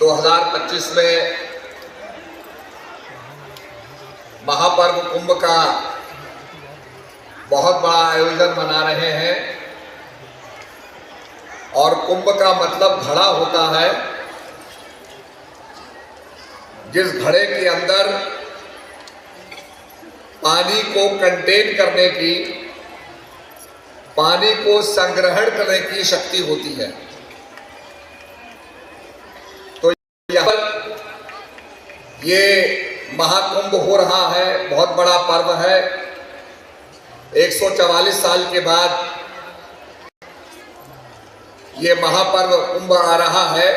2025 में महापर्व कुंभ का बहुत बड़ा आयोजन मना रहे हैं। और कुंभ का मतलब घड़ा होता है, जिस घड़े के अंदर पानी को कंटेन करने की, पानी को संग्रहण करने की शक्ति होती है। तो यहाँ ये महाकुंभ हो रहा है, बहुत बड़ा पर्व है। 144 साल के बाद ये महापर्व कुंभ आ रहा है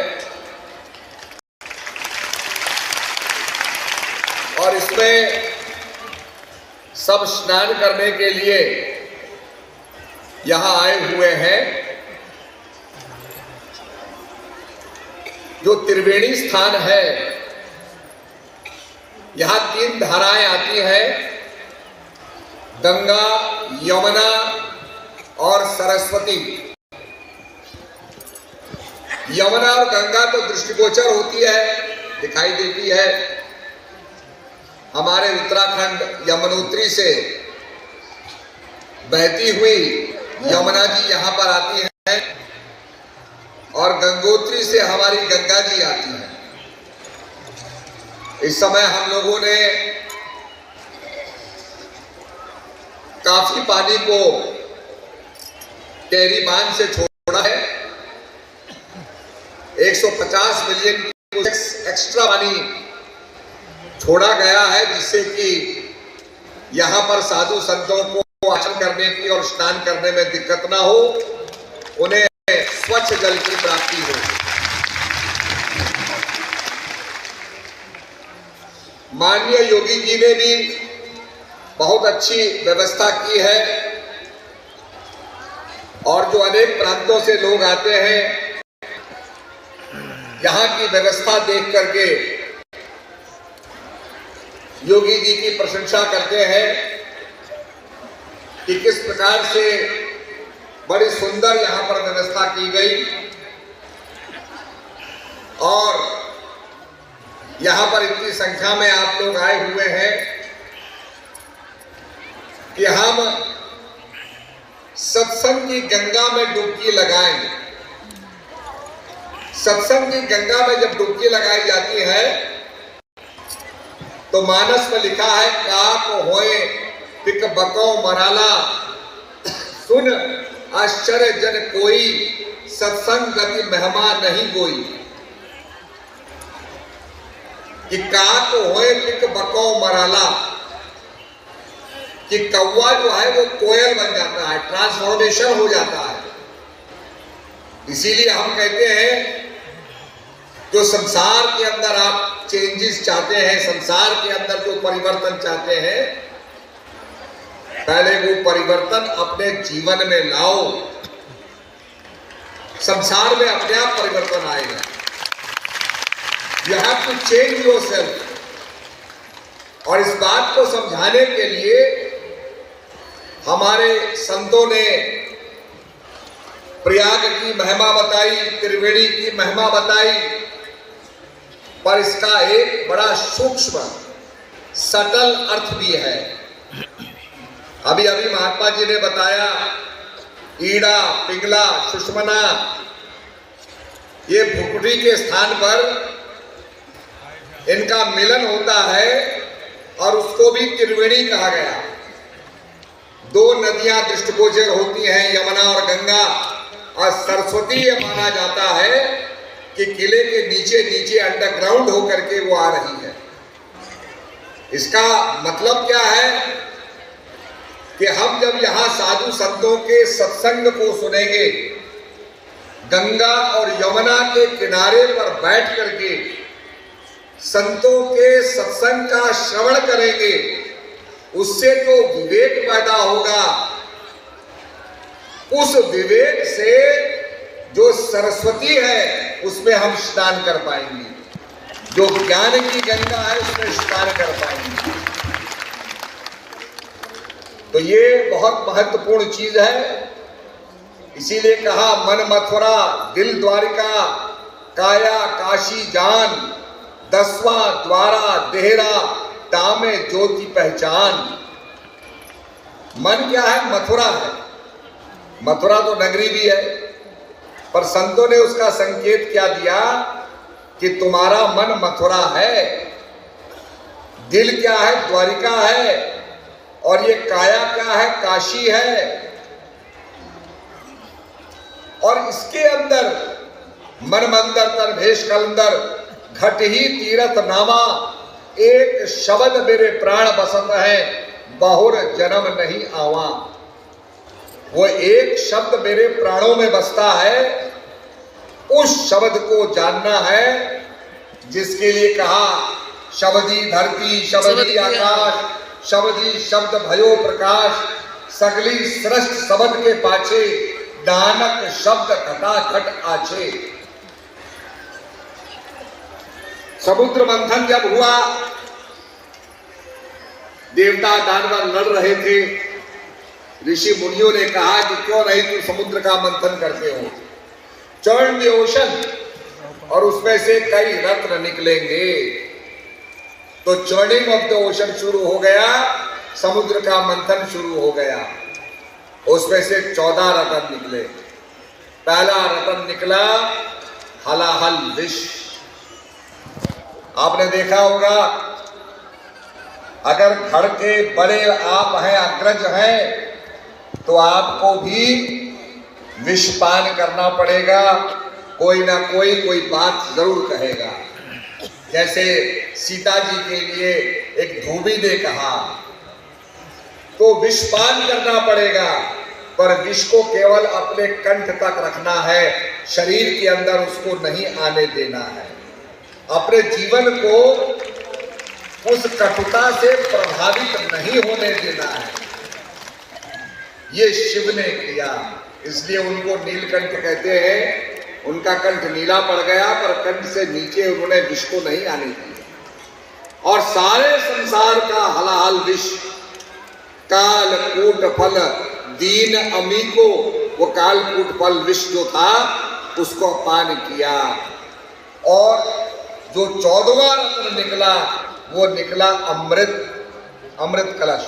और इसमें सब स्नान करने के लिए यहां आए हुए हैं। जो त्रिवेणी स्थान है, यहां 3 धाराएं आती हैं, गंगा, यमुना और सरस्वती। यमुना और गंगा तो दृष्टिगोचर होती है, दिखाई देती है। हमारे उत्तराखंड यमुनोत्री से बहती हुई यमुना जी यहाँ पर आती है और गंगोत्री से हमारी गंगा जी आती है। इस समय हम लोगों ने काफी पानी को टेहरी बांध से छोड़ा है। 150 मिलियन एक्स्ट्रा पानी छोड़ा गया है, जिससे कि यहाँ पर साधु संतों को आचरण करने की और स्नान करने में दिक्कत ना हो, उन्हें स्वच्छ जल की प्राप्ति हो। माननीय योगी जी ने भी बहुत अच्छी व्यवस्था की है और जो अनेक प्रांतों से लोग आते हैं, यहाँ की व्यवस्था देख करके योगी जी की प्रशंसा करते हैं कि किस प्रकार से बड़ी सुंदर यहाँ पर व्यवस्था की गई और यहाँ पर इतनी संख्या में आप लोग आए हुए हैं कि हम सत्संग की गंगा में डुबकी लगाएं। सत्संग की गंगा में जब डुबकी लगाई जाती है तो मानस में लिखा है, काक होए पिक बको मराला, सुन आश्चर्य जन कोई, सत्संग गति महिमा नहीं कोई। कि काक होए पिक बको मराला, कि कौवा जो है वो कोयल बन जाता है, ट्रांसफॉर्मेशन हो जाता है। इसीलिए हम कहते हैं जो संसार के अंदर आप चेंजेस चाहते हैं, संसार के अंदर जो परिवर्तन चाहते हैं, पहले वो परिवर्तन अपने जीवन में लाओ, संसार में अपने आप परिवर्तन आएगा। You have to change yourself। और इस बात को समझाने के लिए हमारे संतों ने प्रयाग की महिमा बताई, त्रिवेणी की महिमा बताई, पर इसका एक बड़ा सूक्ष्म सटल अर्थ भी है। अभी अभी महात्मा जी ने बताया, ईड़ा, पिंगला, सुषमना, ये भुकुटी के स्थान पर इनका मिलन होता है और उसको भी त्रिवेणी कहा गया। 2 नदियां दृष्टिगोचर होती हैं, यमुना और गंगा, और सरस्वती ये माना जाता है कि किले के नीचे नीचे अंडरग्राउंड होकर के वो आ रही है। इसका मतलब क्या है कि हम जब यहाँ साधु संतों के सत्संग को सुनेंगे, गंगा और यमुना के किनारे पर बैठ करके संतों के सत्संग का श्रवण करेंगे, उससे जो विवेक पैदा होगा, उस विवेक से जो सरस्वती है उसमें हम स्नान कर पाएंगे, जो ज्ञान की गंगा है उसमें स्नान कर पाएंगे। तो ये बहुत महत्वपूर्ण चीज है। इसीलिए कहा, मन मथुरा दिल द्वारिका, काया काशी जान, 10वां द्वारा देहरा, दामे ज्योति पहचान। मन क्या है? मथुरा है। मथुरा तो नगरी भी है, पर संतों ने उसका संकेत क्या दिया कि तुम्हारा मन मथुरा है, दिल क्या है? द्वारिका है, और ये काया क्या है? काशी है। और इसके अंदर मन मंदर तरभेश कलंदर, घट ही तीरथ नामा, एक शब्द मेरे प्राण बसत है, बहुर जन्म नहीं आवा। वो एक शब्द मेरे प्राणों में बसता है, उस शब्द को जानना है जिसके लिए कहा शब्दी धरती शब्दी आकाश, शब्दी शब्द भयो प्रकाश, सगली सृष्ट शब्द के पाछे, नानक शब्द घटाघट आछे। समुद्र मंथन जब हुआ, देवता दानव लड़ रहे थे, ऋषि मुनियों ने कहा कि क्यों नहीं तुम समुद्र का मंथन करते हो, चर्न द ओशन, और उसमें से कई रत्न निकलेंगे। तो चर्निंग ऑफ द ओशन शुरू हो गया, समुद्र का मंथन शुरू हो गया। उसमें से 14 रत्न निकले। पहला रत्न निकला हलाहल विष। आपने देखा होगा, अगर घर के बड़े आप हैं, अग्रज हैं, तो आपको भी विषपान करना पड़ेगा। कोई ना कोई बात जरूर कहेगा। जैसे सीता जी के लिए एक धोबी ने कहा, तो विषपान करना पड़ेगा, पर विष को केवल अपने कंठ तक रखना है, शरीर के अंदर उसको नहीं आने देना है। अपने जीवन को उस कटुता से प्रभावित नहीं होने देना है। ये शिव ने किया, इसलिए उनको नीलकंठ कहते हैं। उनका कंठ नीला पड़ गया, पर कंठ से नीचे उन्होंने विष को नहीं आने दिया। और सारे संसार का हलाहल विष, कालकूट फल दीन अमी को, वो कालकूट फल विष जो था उसको पान किया। और जो 14वां रत्न निकला, वो निकला अमृत, अमृत कलश।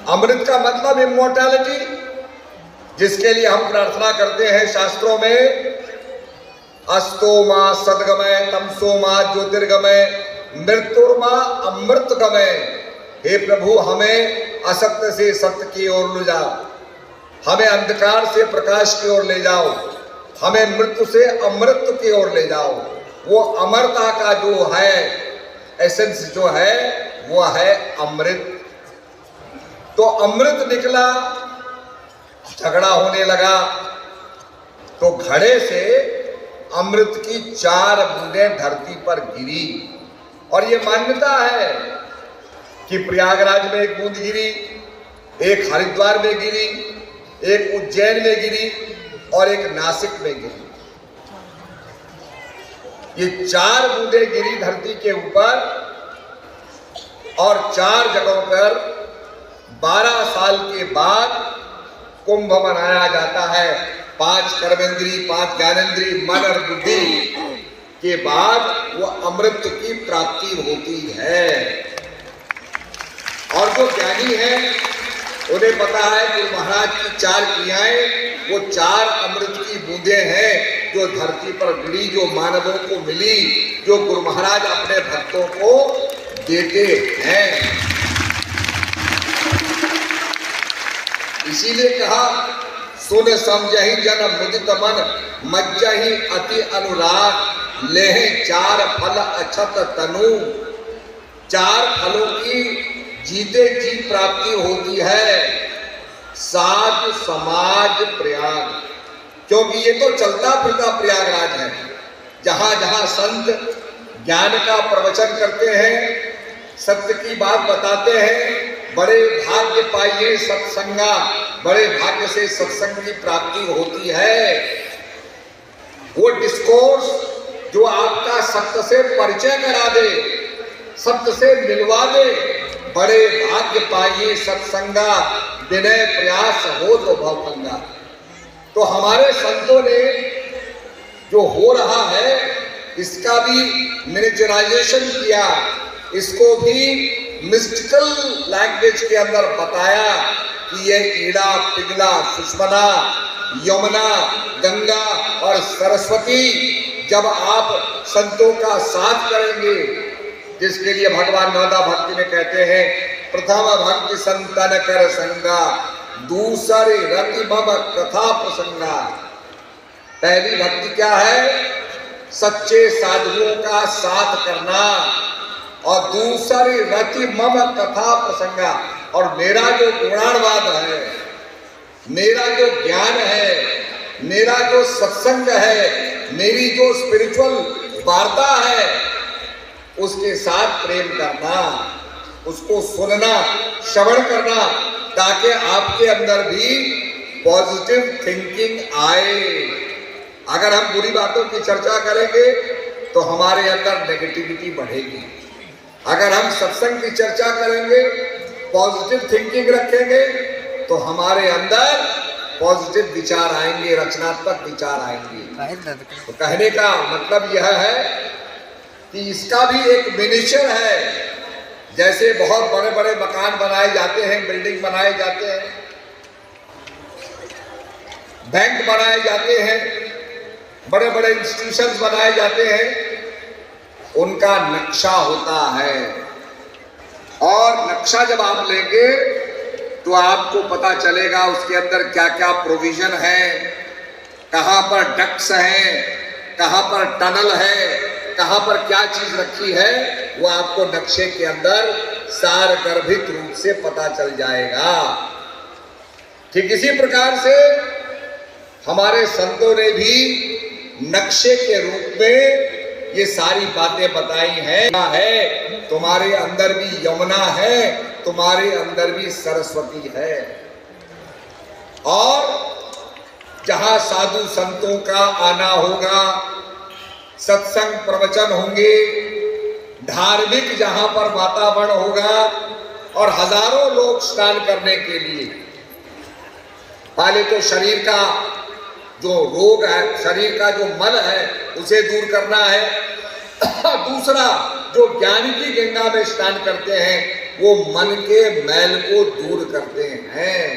अमृत का मतलब इमोर्टैलिटी, जिसके लिए हम प्रार्थना करते हैं शास्त्रों में, अस्तो मां सदगमय, तमसो मां ज्योतिर्गमय, मृत्युर्मा अमृतगमय। हे प्रभु, हमें असत्य से सत्य की ओर ले जाओ, हमें अंधकार से प्रकाश की ओर ले जाओ, हमें मृत्यु से अमृत की ओर ले जाओ। वो अमरता का जो है एसेंस जो है, वो है अमृत। तो अमृत निकला, झगड़ा होने लगा, तो घड़े से अमृत की 4 बूंदें धरती पर गिरी। और ये मान्यता है कि प्रयागराज में एक बूंद गिरी, एक हरिद्वार में गिरी, एक उज्जैन में गिरी, और एक नासिक में गिरी। ये 4 बूंदें गिरी धरती के ऊपर, और 4 जगहों पर 12 साल के बाद कुंभ मनाया जाता है। 5 कर्मेंद्री, 5 ज्ञानेंद्री, मन और बुद्धि के बाद वो अमृत की प्राप्ति होती है। और जो ज्ञानी है उन्हें पता है कि महाराज की 4 क्रियाएं, वो 4 अमृत की बूंदें हैं जो धरती पर गिरी, जो मानवों को मिली, जो गुरु महाराज अपने भक्तों को देते हैं। इसीलिए कहा, सुन समझहि जन मुदित मन, मज्जहि अति अनुराग, लेह 4 फल अछत तनु। 4 फलों की जीते जी प्राप्ति होती है, साध समाज प्रयाग। क्योंकि ये तो चलता फिरता प्रयागराज है, जहां जहां संत ज्ञान का प्रवचन करते हैं, सत्य की बात बताते हैं। बड़े भाग्य पाइए सत्संगा, बड़े भाग्य से सत्संग की प्राप्ति होती है। वो डिस्कोर्स जो आपका सत्य से परिचय करा दे, सत्य से मिलवा दे, बड़े भाग्य पाइए सत्संगा, विनय प्रयास हो तो भवभंगा। तो हमारे संतों ने जो हो रहा है इसका भी मिनिचराइजेशन किया, इसको भी मिस्टिकल लैंग्वेज के अंदर बताया कि ये ईड़ा पिघला सुषमना, यमुना, गंगा और सरस्वती जब आप संतों का साथ करेंगे, जिसके लिए भगवान नवदा भक्ति में कहते हैं प्रथम भक्ति संतन कर संगा, दूसरे रति मम कथा प्रसंगा। पहली भक्ति क्या है? सच्चे साधुओं का साथ करना, और दूसरी रति मम कथा प्रसंगा। और मेरा जो पुराणवाद है, मेरा जो ज्ञान है, मेरा जो सत्संग है, मेरी जो स्पिरिचुअल वार्ता है, उसके साथ प्रेम करना, उसको सुनना, श्रवण करना, ताकि आपके अंदर भी पॉजिटिव थिंकिंग आए। अगर हम बुरी बातों की चर्चा करेंगे तो हमारे अंदर नेगेटिविटी बढ़ेगी। अगर हम सत्संग की चर्चा करेंगे, पॉजिटिव थिंकिंग रखेंगे, तो हमारे अंदर पॉजिटिव विचार आएंगे, रचनात्मक विचार आएंगे। तो कहने का मतलब यह है कि इसका भी एक मिनिएचर है। जैसे बहुत बड़े बड़े मकान बनाए जाते हैं, बिल्डिंग बनाए जाते हैं, बैंक बनाए जाते हैं, बड़े बड़े इंस्टीट्यूशंस बनाए जाते हैं, उनका नक्शा होता है। और नक्शा जब आप लेंगे तो आपको पता चलेगा उसके अंदर क्या क्या प्रोविजन है, कहाँ पर डक्ट्स हैं, कहाँ पर टनल है, कहाँ पर क्या चीज रखी है, वो आपको नक्शे के अंदर सारगर्भित रूप से पता चल जाएगा। ठीक इसी प्रकार से हमारे संतों ने भी नक्शे के रूप में ये सारी बातें बताई हैं। तुम्हारे अंदर भी यमुना है, तुम्हारे अंदर भी सरस्वती है, और जहां साधु संतों का आना होगा, सत्संग प्रवचन होंगे, धार्मिक जहां पर वातावरण होगा, और हजारों लोग स्नान करने के लिए, पहले तो शरीर का जो रोग है, शरीर का जो मल है, उसे दूर करना है। दूसरा, जो ज्ञान की गंगा में स्नान करते हैं, वो मन के मैल को दूर करते हैं।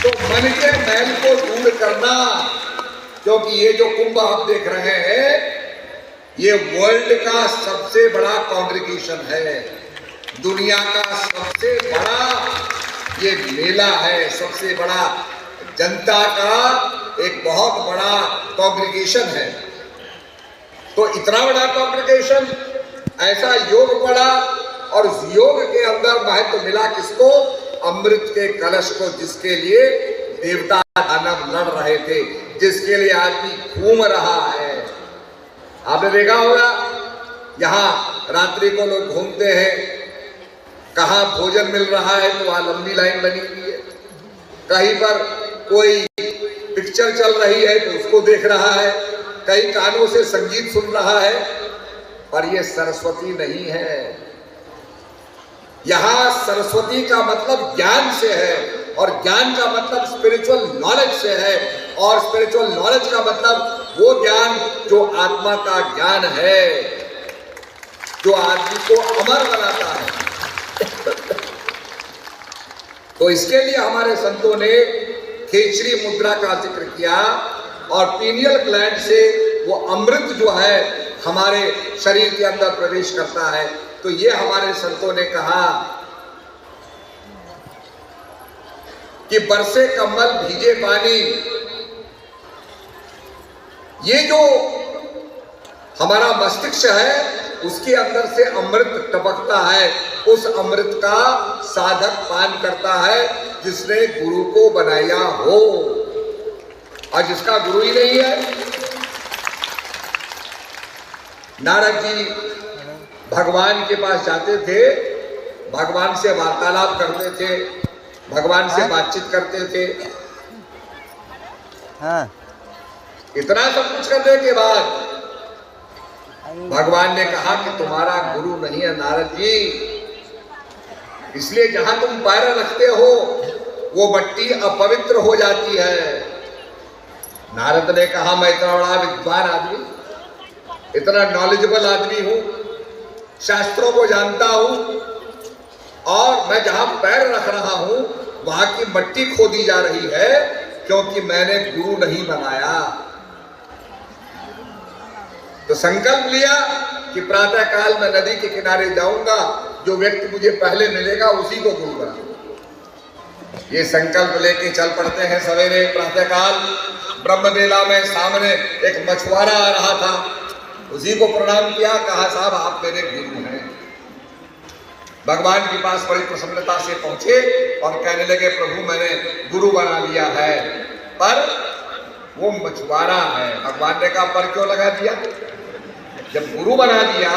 तो मन के मैल को दूर करना, क्योंकि ये जो कुंभ आप देख रहे हैं, ये वर्ल्ड का सबसे बड़ा कॉन्ग्रीगेशन है, दुनिया का सबसे बड़ा ये मेला है, सबसे बड़ा जनता का एक बहुत बड़ा कॉन्ग्रीगेशन है। तो इतना बड़ा कॉन्ग्रीगेशन, ऐसा योग पड़ा, और उस योग के अंदर महत्व मिला किसको? अमृत के कलश को, जिसके लिए देवता दानव लड़ रहे थे, जिसके लिए आदमी घूम रहा है। आपने देखा होगा, यहाँ रात्रि को लोग घूमते हैं, कहाँ भोजन मिल रहा है तो वहां लंबी लाइन बनी हुई है, कहीं पर कोई पिक्चर चल रही है तो उसको देख रहा है, कई कानों से संगीत सुन रहा है, पर ये सरस्वती नहीं है। यहां सरस्वती का मतलब ज्ञान से है, और ज्ञान का मतलब स्पिरिचुअल नॉलेज से है, और स्पिरिचुअल नॉलेज का मतलब वो ज्ञान जो आत्मा का ज्ञान है, जो आदमी को अमर बनाता है। तो इसके लिए हमारे संतों ने खेचरी मुद्रा का जिक्र किया, और पीनियल ग्लैंड से वो अमृत जो है हमारे शरीर के अंदर प्रवेश करता है। तो ये हमारे संतों ने कहा कि बरसे कमल भीगे पानी, ये जो हमारा मस्तिष्क है उसके अंदर से अमृत टपकता है, उस अमृत का साधक पान करता है जिसने गुरु को बनाया हो, और जिसका गुरु ही नहीं है। नारद जी भगवान के पास जाते थे, भगवान से वार्तालाप करते थे, भगवान से बातचीत करते थे। इतना सब कुछ करने के बाद भगवान ने कहा कि तुम्हारा गुरु नहीं है नारद जी, इसलिए जहां तुम पैर रखते हो वो मट्टी अपवित्र हो जाती है। नारद ने कहा, मैं इतना बड़ा विद्वान आदमी, इतना नॉलेजेबल आदमी हूं, शास्त्रों को जानता हूं, और मैं जहां पैर रख रहा हूं वहां की मट्टी खोदी जा रही है, क्योंकि मैंने गुरु नहीं बनाया। तो संकल्प लिया कि प्रातः काल में नदी के किनारे जाऊंगा, जो व्यक्ति मुझे पहले मिलेगा उसी को गुरु बनाऊंगा। ये संकल्प लेके चल पड़ते हैं। सवेरे प्रातः काल ब्रह्मवेला में सामने एक मछुआरा आ रहा था, उसी को प्रणाम किया, कहा साहब आप मेरे गुरु हैं। भगवान के पास बड़ी प्रसन्नता से पहुंचे और कहने लगे, प्रभु मैंने गुरु बना लिया है, पर वो मछुआरा है। भगवान ने कहा, पर क्यों लगा दिया? जब गुरु बना दिया,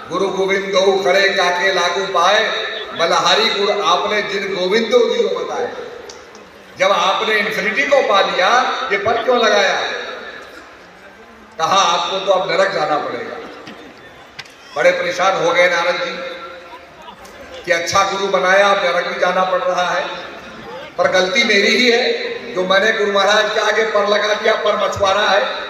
गुरु गोविंद गौ खड़े काके लागू पाए, बलहारी गुरु आपने जिन गोविंदो जी को बताए। जब आपने इन्फिनिटी को पा लिया, ये पर क्यों लगाया? कहा आपको तो अब नरक जाना पड़ेगा। बड़े परेशान हो गए नारद जी कि अच्छा गुरु बनाया, अब नरक भी जाना पड़ रहा है, पर गलती मेरी ही है जो मैंने गुरु महाराज के आगे पर लगा दिया, पर मछुआरा है।